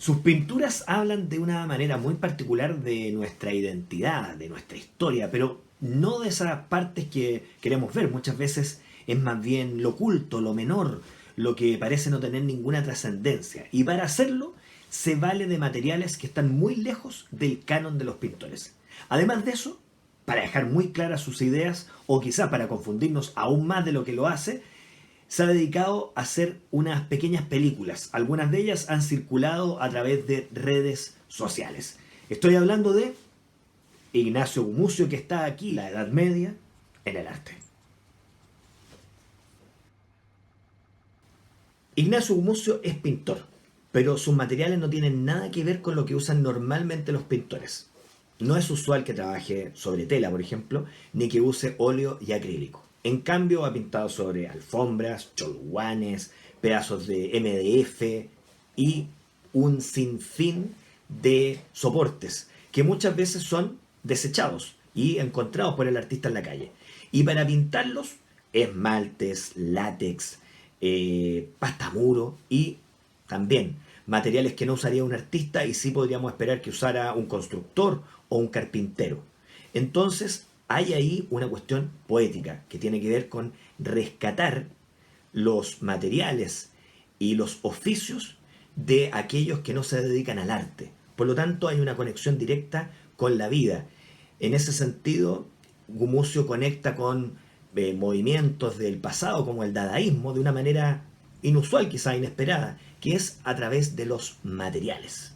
Sus pinturas hablan de una manera muy particular de nuestra identidad, de nuestra historia, pero no de esas partes que queremos ver. Muchas veces es más bien lo oculto, lo menor, lo que parece no tener ninguna trascendencia. Y para hacerlo se vale de materiales que están muy lejos del canon de los pintores. Además de eso, para dejar muy claras sus ideas, o quizá para confundirnos aún más de lo que lo hace, se ha dedicado a hacer unas pequeñas películas. Algunas de ellas han circulado a través de redes sociales. Estoy hablando de Ignacio Gumucio, que está aquí, la Edad Media, en el arte. Ignacio Gumucio es pintor, pero sus materiales no tienen nada que ver con lo que usan normalmente los pintores. No es usual que trabaje sobre tela, por ejemplo, ni que use óleo y acrílico. En cambio, ha pintado sobre alfombras, cholguanes, pedazos de MDF y un sinfín de soportes que muchas veces son desechados y encontrados por el artista en la calle. Y para pintarlos, esmaltes, látex, pasta muro y también materiales que no usaría un artista y sí podríamos esperar que usara un constructor o un carpintero. Entonces hay ahí una cuestión poética que tiene que ver con rescatar los materiales y los oficios de aquellos que no se dedican al arte. Por lo tanto, hay una conexión directa con la vida. En ese sentido, Gumucio conecta con movimientos del pasado como el dadaísmo de una manera inusual, quizá inesperada, que es a través de los materiales.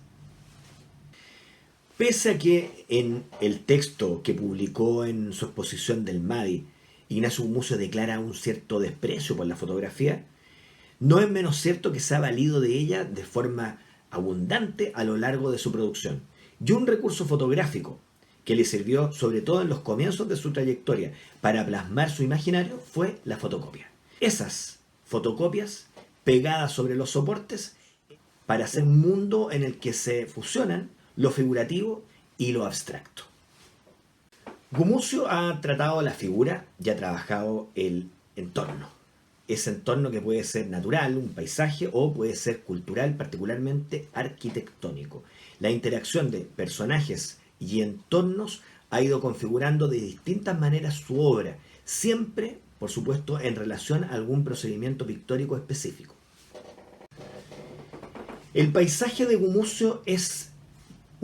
Pese a que en el texto que publicó en su exposición del MADI, Ignacio Gumucio declara un cierto desprecio por la fotografía, no es menos cierto que se ha valido de ella de forma abundante a lo largo de su producción. Y un recurso fotográfico que le sirvió sobre todo en los comienzos de su trayectoria para plasmar su imaginario fue la fotocopia. Esas fotocopias pegadas sobre los soportes para hacer un mundo en el que se fusionan lo figurativo y lo abstracto. Gumucio ha tratado la figura y ha trabajado el entorno. Ese entorno que puede ser natural, un paisaje, o puede ser cultural, particularmente arquitectónico. La interacción de personajes y entornos ha ido configurando de distintas maneras su obra, siempre, por supuesto, en relación a algún procedimiento pictórico específico. El paisaje de Gumucio es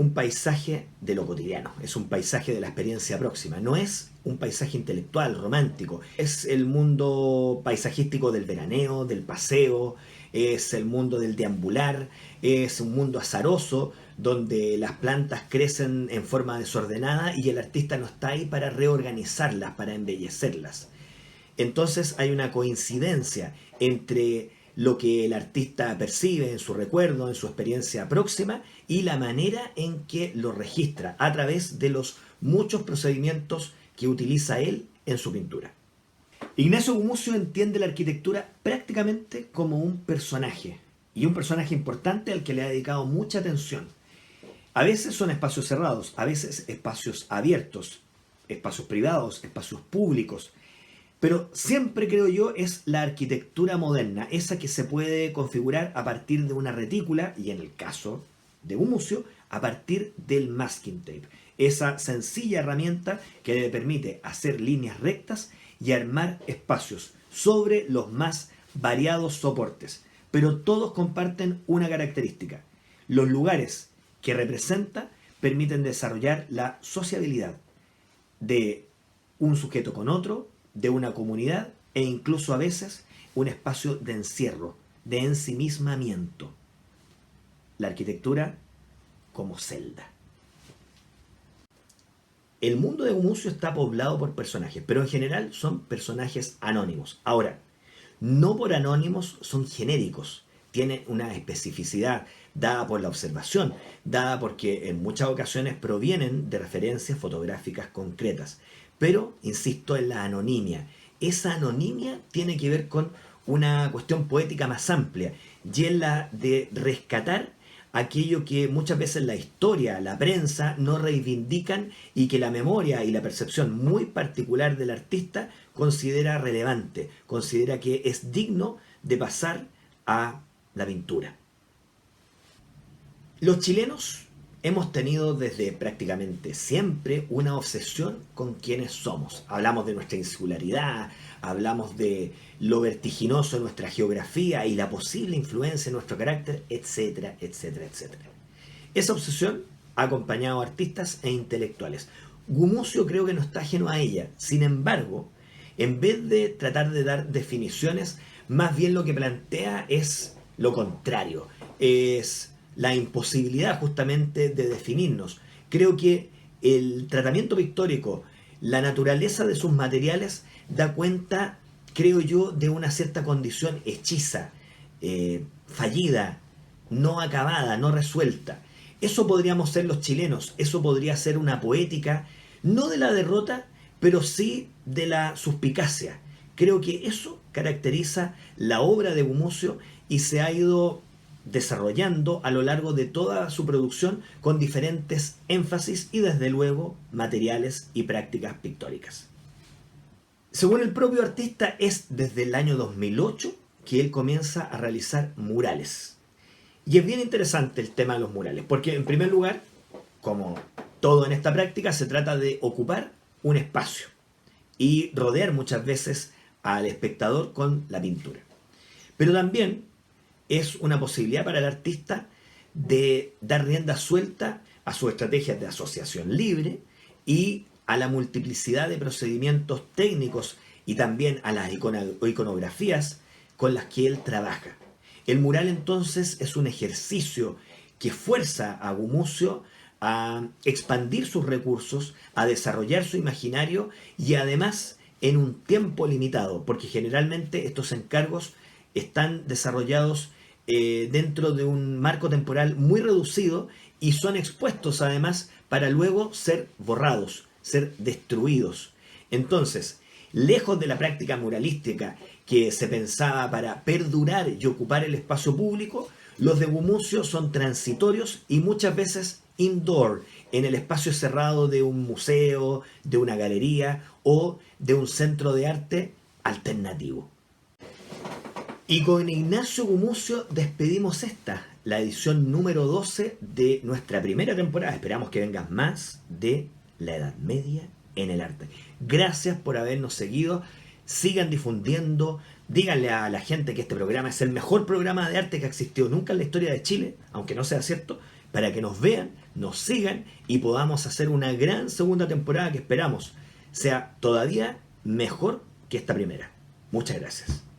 un paisaje de lo cotidiano, es un paisaje de la experiencia próxima, no es un paisaje intelectual, romántico, es el mundo paisajístico del veraneo, del paseo, es el mundo del deambular, es un mundo azaroso donde las plantas crecen en forma desordenada y el artista no está ahí para reorganizarlas, para embellecerlas. Entonces hay una coincidencia entre lo que el artista percibe en su recuerdo, en su experiencia próxima, y la manera en que lo registra a través de los muchos procedimientos que utiliza él en su pintura. Ignacio Gumucio entiende la arquitectura prácticamente como un personaje, y un personaje importante al que le ha dedicado mucha atención. A veces son espacios cerrados, a veces espacios abiertos, espacios privados, espacios públicos, pero siempre creo yo es la arquitectura moderna, esa que se puede configurar a partir de una retícula y en el caso de Gumucio a partir del masking tape. Esa sencilla herramienta que le permite hacer líneas rectas y armar espacios sobre los más variados soportes. Pero todos comparten una característica. Los lugares que representa permiten desarrollar la sociabilidad de un sujeto con otro, de una comunidad e incluso a veces un espacio de encierro, de ensimismamiento. La arquitectura como celda. El mundo de Gumucio está poblado por personajes, pero en general son personajes anónimos. Ahora, no por anónimos son genéricos, tienen una especificidad dada por la observación, dada porque en muchas ocasiones provienen de referencias fotográficas concretas. Pero, insisto, en la anonimia. Esa anonimia tiene que ver con una cuestión poética más amplia y es la de rescatar aquello que muchas veces la historia, la prensa no reivindican y que la memoria y la percepción muy particular del artista considera relevante, considera que es digno de pasar a la pintura. Los chilenos hemos tenido desde prácticamente siempre una obsesión con quienes somos. Hablamos de nuestra insularidad, hablamos de lo vertiginoso de nuestra geografía y la posible influencia en nuestro carácter, etcétera, etcétera, etcétera. Esa obsesión ha acompañado a artistas e intelectuales. Gumucio creo que no está ajeno a ella. Sin embargo, en vez de tratar de dar definiciones, más bien lo que plantea es lo contrario. Es la imposibilidad justamente de definirnos. Creo que el tratamiento pictórico, la naturaleza de sus materiales, da cuenta, creo yo, de una cierta condición hechiza, fallida, no acabada, no resuelta. Eso podríamos ser los chilenos, eso podría ser una poética, no de la derrota, pero sí de la suspicacia. Creo que eso caracteriza la obra de Gumucio y se ha ido desarrollando a lo largo de toda su producción con diferentes énfasis y desde luego materiales y prácticas pictóricas. Según el propio artista, es desde el año 2008 que él comienza a realizar murales. Y es bien interesante el tema de los murales, porque en primer lugar, como todo en esta práctica, se trata de ocupar un espacio y rodear muchas veces al espectador con la pintura. Pero también es una posibilidad para el artista de dar rienda suelta a sus estrategias de asociación libre y a la multiplicidad de procedimientos técnicos y también a las iconografías con las que él trabaja. El mural entonces es un ejercicio que fuerza a Gumucio a expandir sus recursos, a desarrollar su imaginario y además en un tiempo limitado, porque generalmente estos encargos están desarrollados dentro de un marco temporal muy reducido y son expuestos además para luego ser borrados, ser destruidos. Entonces, lejos de la práctica muralística que se pensaba para perdurar y ocupar el espacio público, los de Gumucio son transitorios y muchas veces indoor, en el espacio cerrado de un museo, de una galería o de un centro de arte alternativo. Y con Ignacio Gumucio despedimos la edición número 12 de nuestra primera temporada. Esperamos que vengan más de la Edad Media en el arte. Gracias por habernos seguido. Sigan difundiendo. Díganle a la gente que este programa es el mejor programa de arte que ha existido nunca en la historia de Chile, aunque no sea cierto, para que nos vean, nos sigan y podamos hacer una gran segunda temporada que esperamos sea todavía mejor que esta primera. Muchas gracias.